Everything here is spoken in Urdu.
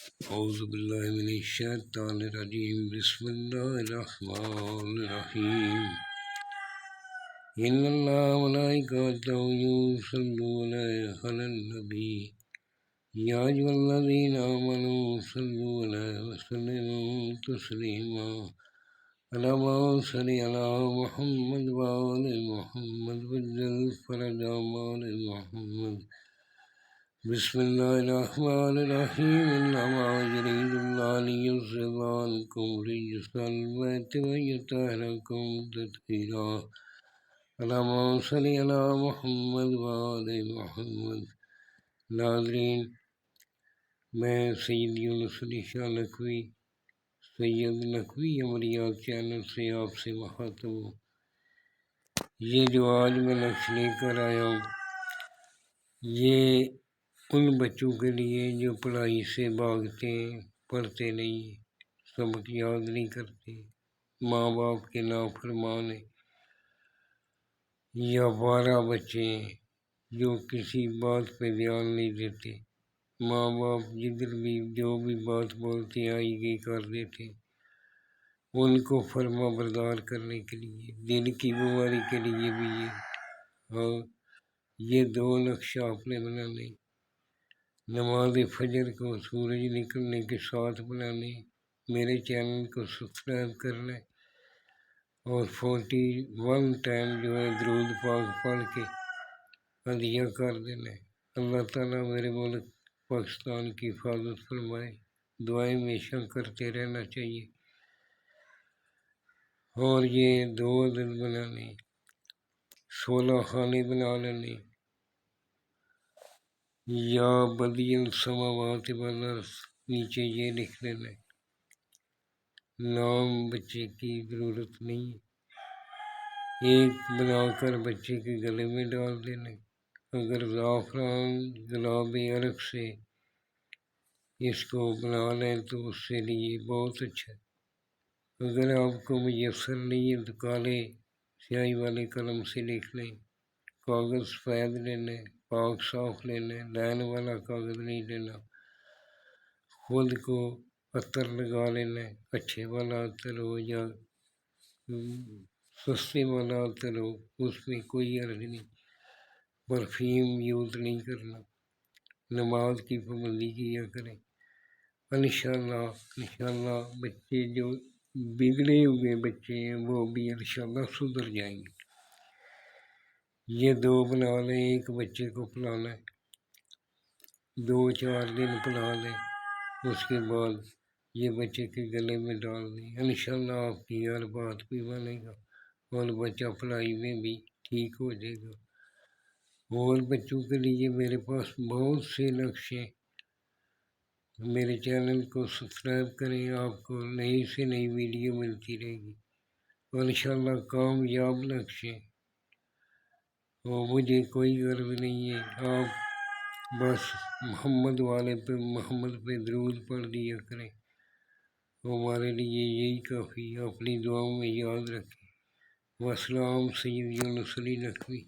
اعوذ باللہ من الشیطان الرجیم بسم اللہ الرحمن الرحیم ان اللہ ملائکتہ یصلون علی النبی یا ایھا الذین آمنوا صلوا علیہ وسلموا تسلیما اللہم صل علی محمد وآل محمد وعجل فرج آل محمد بسم اللہ الرحمن الرحیم انما یرید اللہ لیذھب عنکم رجس البیت ویطہرکم تطہیرا اللہم صل علی محمد وآل محمد۔ ناظرین، میں سید یونس علی شاہ نقوی سید نقوی عملیات چینل سے آپ سے مخاطب ہوں۔ یہ جو آج میں نقش لے کر آیا ہوں یہ ان بچوں کے لیے جو پڑھائی سے بھاگتے ہیں، پڑھتے نہیں، سبق یاد نہیں کرتے، ماں باپ کے نافرمان ہیں، یا آوارہ بچے ہیں جو کسی بات پہ دھیان نہیں دیتے، ماں باپ جدھر بھی جو بھی بات بولتے ہیں آئی گئی کر دیتے، ان کو فرما بردار کرنے کے لیے، دل کی بیماری کے لیے بھی یہ دو نقش آپ نے بنانے، نماز فجر کو سورج نکلنے کے ساتھ بنانے، میرے چینل کو سبسکرائب کرنا اور 41 ٹائم جو ہے درود پاک پڑھ کے ہدیہ کر دینا ہے۔ اللہ تعالیٰ میرے ملک پاکستان کی حفاظت فرمائے، دعائیں ہمیشہ کرتے رہنا چاہیے۔ اور یہ 2 عدد بنانے، 16 خانے بنا لینے، یا بدیع السماوات والارض نیچے یہ لکھ لینا ہے۔ نام بچے کی ضرورت نہیں ہے، ایک بنا کر بچے کے گلے میں ڈال دینا ہے۔ اگر زعفران گلاب عرق سے اس کو بنا لیں تو اس سے لیے بہت اچھا ہے۔ اگر آپ کو میسر نہیں ہے تو کالے سیاہی والے قلم سے لکھ لیں، کاغذ سفید لینا ہے، پاک صاف لینا ہے، لائن والا کاغذ نہیں لینا، خود کو عطر لگا لینا ہے، اچھے والا عطر ہو یا سستے والا عطر ہو، اس میں کوئی حرج نہیں، پرفیوم یوز نہیں کرنا، نماز کی پابندی کیا کریں۔ انشاءاللہ بچے جو بگڑے ہوئے بچے ہیں وہ بھی انشاءاللہ سدھر جائیں گے۔ یہ 2 بنا لیں، ایک بچے کو پڑھانا ہے، 2-4 دن پڑھا لیں، اس کے بعد یہ بچے کے گلے میں ڈال دیں، انشاءاللہ آپ کی ہر بات بھی بنے گا اور بچہ پڑھائی میں بھی ٹھیک ہو جائے گا۔ اور بچوں کے لیے میرے پاس بہت سے نقش ہیں، میرے چینل کو سبسکرائب کریں، آپ کو نئی سے نئی ویڈیو ملتی رہے گی، انشاءاللہ کامیاب نقش ہیں، اور مجھے کوئی غرض نہیں ہے، آپ بس محمد پہ درود پڑھ دیا کریں، ہمارے لیے یہی کافی، اپنی دعاؤں میں یاد رکھیں۔ والسلام، سید یونس علی نقوی۔